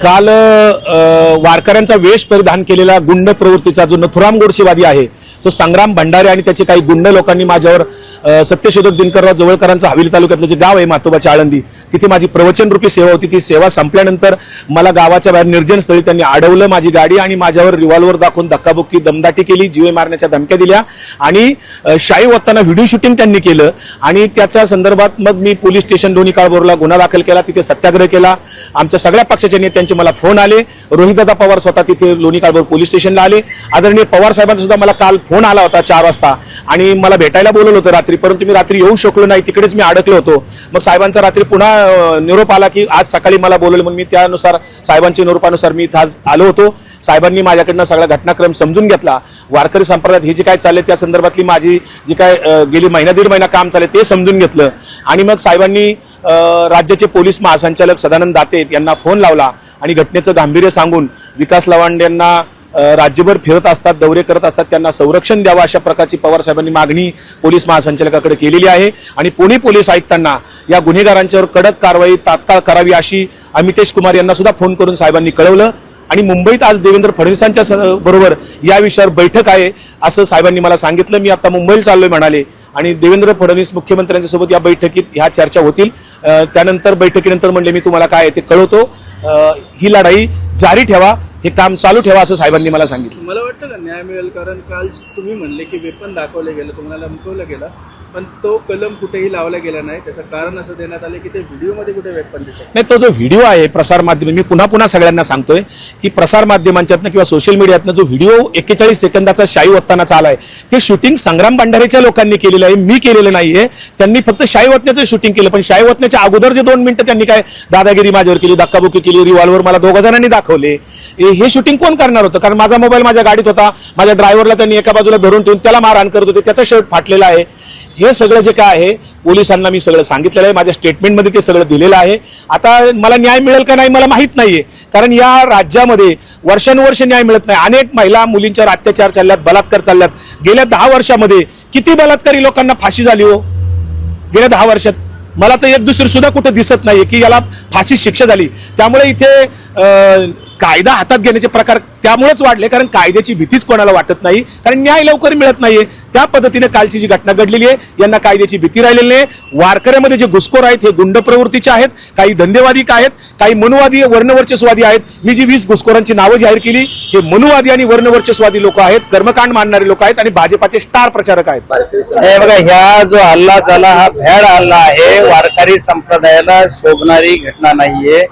काल वारकऱ्यांचा वेश परिधान केलेला गुंड प्रवृत्तीचा जो नथुराम गोडसेवादी आहे तो संग्राम भंडारे आणि त्याचे काही गुंड लोकांनी माझ्यावर सत्यशोधक दिनकरराव जवळकरांचं हवेली तालुक्यातलं जे गाव आहे मातोबाची आळंदी तिथे माझी प्रवचनरूपी सेवा होती। ती सेवा संपल्यानंतर मला गावाच्या बाहेर निर्जन स्थळी त्यांनी अडवलं माझी गाडी आणि माझ्यावर रिव्हॉल्वर दाखवून धक्काबुक्की दमदाटी केली, जीवे मारण्याच्या धमक्या दिल्या आणि शाई ओतताना व्हिडिओ शूटिंग त्यांनी केलं आणि त्याच्या संदर्भात मग मी पोलीस स्टेशन लोणी काळभोरला गुन्हा दाखल केला, तिथे सत्याग्रह केला। आमच्या सगळ्या पक्षाच्या नेत्यांचे मला फोन आले, रोहितदादा पवार स्वतः तिथे लोणी काळभोर पोलीस स्टेशनला आले। आदरणीय पवार साहेबांचा सुद्धा मला काल फोन आला होता 4 वाजता आणि मला भेटायला बोलवलं होतं रात्री, परंतु मी रात्री येऊ शकलो नाही, तिकडेच मी अडकलो होतो। मग साहेबांचा रात्री पुन्हा निरोप आला की आज सकाळी मला बोलवलं, म्हणून मी त्यानुसार साहेबांच्या निरोपानुसार मी आज आलो होतो। साहेबांनी माझ्याकडनं सगळा घटनाक्रम समजून घेतला, वारकरी संप्रदायात हे जे काय चालले त्या संदर्भातली माझी जी काय गेली महिना दीड महिना काम चालले ते समजून घेतलं आणि मग साहेबांनी राज्याचे पोलीस महासंचालक सदानंद दाते यांना फोन लावला आणि घटनेचं गांभीर्य सांगून विकास लवांड यांना राज्यभर फिरत असतात, दौरे करत असतात, त्यांना संरक्षण द्यावं अशा प्रकारची पवार साहेबांनी मागणी पोलीस महासंचालकाकडे केलेली आहे आणि पुणे पोलीस आयुक्तांना या गुन्हेगारांच्यावर कडक कारवाई तात्काळ करावी अशी अमितेश कुमार यांना सुद्धा फोन करून साहेबांनी कळवलं आणि मुंबईत आज देवेंद्र फडणवीसांच्या बरोबर या विषयावर बैठक आहे असं साहेबांनी मला सांगितलं। मी आता मुंबईला चाललोय म्हणाले आणि देवेंद्र फडणवीस मुख्यमंत्र्यांच्या सोबत या बैठकीत ह्या चर्चा होतील। त्यानंतर बैठकीनंतर म्हणले मी तुम्हाला काय ते कळवतो, ही लढाई जारी ठेवा, हे काम चालू ठेवा असं साहेबांनी मला सांगितलं। मला वाटतं का न्याय मिळेल, कारण काल तुम्ही म्हणले की वेपन दाखवलं गेलं, तुम्हाला लमकवलं गेलं पण तो कलम कुठेही लावला गेला नाही, त्याचं कारण असं देण्यात आले की ते व्हिडिओमध्ये कुठे वेपन दिसत नाही। तो जो व्हिडिओ आहे प्रसार माध्यम, मी पुन्हा पुन्हा सगळ्यांना सांगतोय की प्रसार माध्यमांच्यातनं किंवा सोशल मीडियातनं जो व्हिडिओ 41 सेकंदाचा शाई ओततानाचा आलाय ते शूटिंग संग्राम भंडारेच्या लोकांनी केलेलं आहे, मी केलेलं नाहीये। त्यांनी फक्त शाई ओतण्याचं शूटिंग केलं, पण शाई ओतण्याच्या अगोदर जे 2 मिनिटं त्यांनी काय दादागिरी माझ्यावर केली, धक्काबुक्की केली, रिव्हॉल्वर मला 2 जणांनी दाखवले, हे शूटिंग कोण करणार होतं? कारण माझा मोबाईल माझ्या गाडीत होता, माझ्या ड्रायव्हरला त्यांनी एका बाजूला धरून ठेवून त्याला मारहाण करत होते, त्याचा शर्ट फाटलेला आहे। हे सगळं जे काय आहे पोलिसांना मी सगळं सांगितलेलं आहे, माझ्या स्टेटमेंटमध्ये ते सगळं दिलेलं आहे। आता मला न्याय मिळेल का नाही मला माहित नाहीये, कारण या राज्यामध्ये वर्षानुवर्ष न्याय मिळत नाही। अनेक महिला मुलींच्यावर अत्याचार चालल्यात, बलात्कार चालल्यात। गेल्या 10 वर्षामध्ये किती बलात्कारी लोकांना फाशी झाली हो? गेल्या 10 वर्षात मला तर एक दुसरी सुद्धा कुठं दिसत नाहीये की याला फाशी शिक्षा झाली। त्यामुळे इथे कायदा हातात घेण्याचे प्रकार त्यामुळेच वाढले, कारण कायद्याची भीतीच कोणाला वाटत नाही, कारण न्याय लवकर मिळत नाहीये। त्या पद्धतीने कालची जी घटना घडलेली आहे यांना कायद्याची भीती राहिलेली नाही। वारकऱ्यामध्ये जे घुसखोर आहेत हे गुंड प्रवृत्तीचे आहेत, काही धंदेवादी आहेत, काही मनुवादी वर्णवर्चस्वादी आहेत। मी जी 20 घुसखोरांची नावं जाहीर केली हे मनुवादी आणि वर्णवर्चस्वादी लोक आहेत, कर्मकांड मानणारे लोक आहेत आणि भाजपाचे स्टार प्रचारक आहेत। हे बघा, ह्या जो हल्ला झाला हा भ्याड हल्ला आहे, वारकरी संप्रदायाला शोभणारी घटना नाहीये।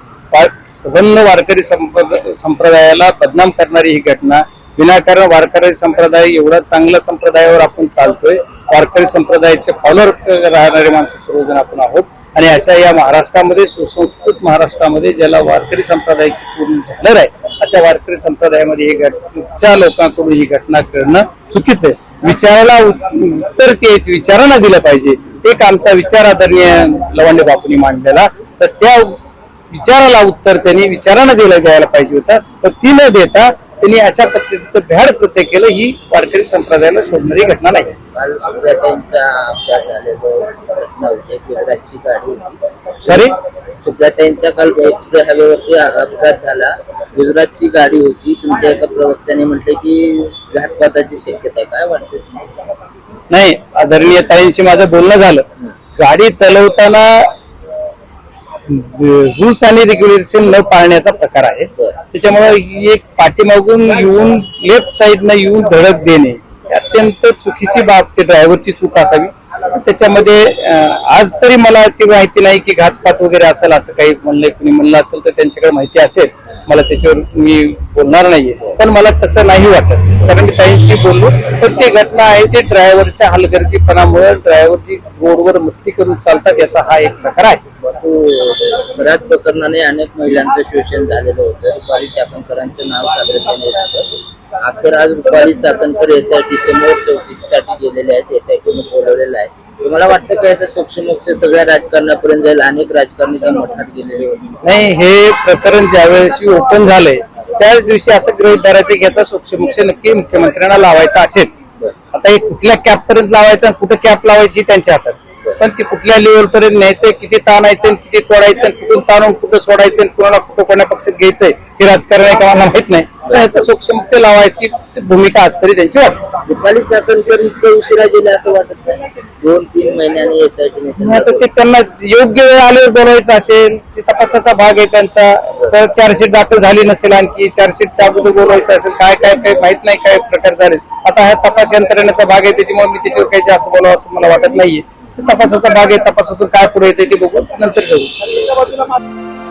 सवर्ण वारकरी संप्रदायाला बदनाम करणारी ही घटना, विनाकारण वारकरी संप्रदाय एवढा चांगल्या संप्रदायावर आपण चालतोय, वारकरी संप्रदायाचे फॉलोअर राहणारे माणसं सर्वजण आपण आहोत आणि अशा या महाराष्ट्रामध्ये सुसंस्कृत महाराष्ट्रामध्ये ज्याला वारकरी संप्रदायाची पूर्ण झालर आहे अशा वारकरी संप्रदायामध्ये ही लोकांकडून ही घटना करणं चुकीचं आहे। विचाराला उत्तर द्यायची, विचारांना दिलं पाहिजे। एक आमचा विचार आदरणीय लवांडे बापूंनी मांडलेला, तर त्या विचाराला उत्तर त्यांनी विचारांना द्यायला पाहिजे होता, पण ती न देता त्यांनी अशा पद्धतीचं भ्याड कृत्य केलं। ही वारकरी संप्रदायाला शोधणारी घटना नाही। सॉरी, सुप्रियाताईंचा काल एक्सप्रेस हायवेवरती अपघात झाला, गुजरातची गाडी होती। तुमच्या एका प्रवक्त्याने म्हटले की घातपाताची शक्यता आहे, काय वाटतं? नाही, आदरणीय ताईंशी माझं बोलणं झालं। गाडी चालवताना रूल्स आणि रेग्युलेशन न पाळण्याचा प्रकार आहे, त्याच्यामुळे एक पाठीमागून येऊन लेफ्ट साईडनं येऊन धडक देणे अत्यंत चुकीची बाब, ते ड्रायव्हरची चूक असावी। त्याच्यामध्ये आज तरी मला ती माहिती नाही की घातपात वगैरे असेल, असं काही म्हणलंय, कुणी म्हणलं असेल तर त्यांच्याकडे माहिती असेल, मला त्याच्यावर मी बोलणार नाहीये, पण मला तसं नाही वाटत, कारण मी ताईंशी बोललो। पण ती घटना आहे ते ड्रायव्हरच्या हलगर्जीपणामुळे ड्रायव्हरची रोडवर मस्ती करून चालतात याचा हा एक प्रकार आहे। बऱ्याच प्रकरणाने अनेक महिलांचं शोषण झालेलं होतं, रुपाली चाकणकरांचं नाव सातत्याने येतं। अखेर आज रुपाली चाकणकर SIT समोर चौकशीसाठी गेलेले आहेत, SIT बोलवलेलं आहे। तुम्हाला वाटतं का याचा सोक्षमोक्ष सगळ्या राजकारणापर्यंत जाईल? अनेक राजकारणी त्या मठात गेलेले होते। नाही, हे प्रकरण ज्यावेळेस ओपन झालंय त्याच दिवशी असं गृहीत धरायचं की याचा सोक्षमोक्ष नक्की मुख्यमंत्र्यांना लावायचा असेल। आता हे कुठल्या कॅप पर्यंत लावायचा आणि कुठे कॅप लावायची त्यांच्या हातात, पण ती कुठल्या लेवल पर्यंत न्यायचंय, किती ताणायचं, किती तोडायचं, कुठून ताणून कुठं सोडायचं, कुणाला कुठं कोणा पक्षात घ्यायचंय हे राजकारण आहे का मला माहित नाही. पण ह्याचं सूक्ष्म ते लावायची भूमिका असतरी त्यांची वाटते. रुपाली चाकणकर इतकं उशिरा गेले असं वाटत नाही. 2-3 महिन्यांनी एसआयटीने आता ते त्यांना योग्य वेळ आल्यावर बोलवायचं असेल, ते तपासाचा भाग आहे त्यांचा. तर चार्जशीट दाखल झाली नसेल, आणखी चार्जशीटच्या अगोदर बोलवायचं असेल, काय काय काय माहित नाही काय प्रकार झाले. आता हा तपास यंत्रणेचा भाग आहे, त्याच्यामुळे मी त्याच्यावर काही जास्त बोलावं असं मला वाटत नाहीये. तपासाचा भाग आहे, तपासातून काय पुढे येते ते बघू, नंतर ठरवू.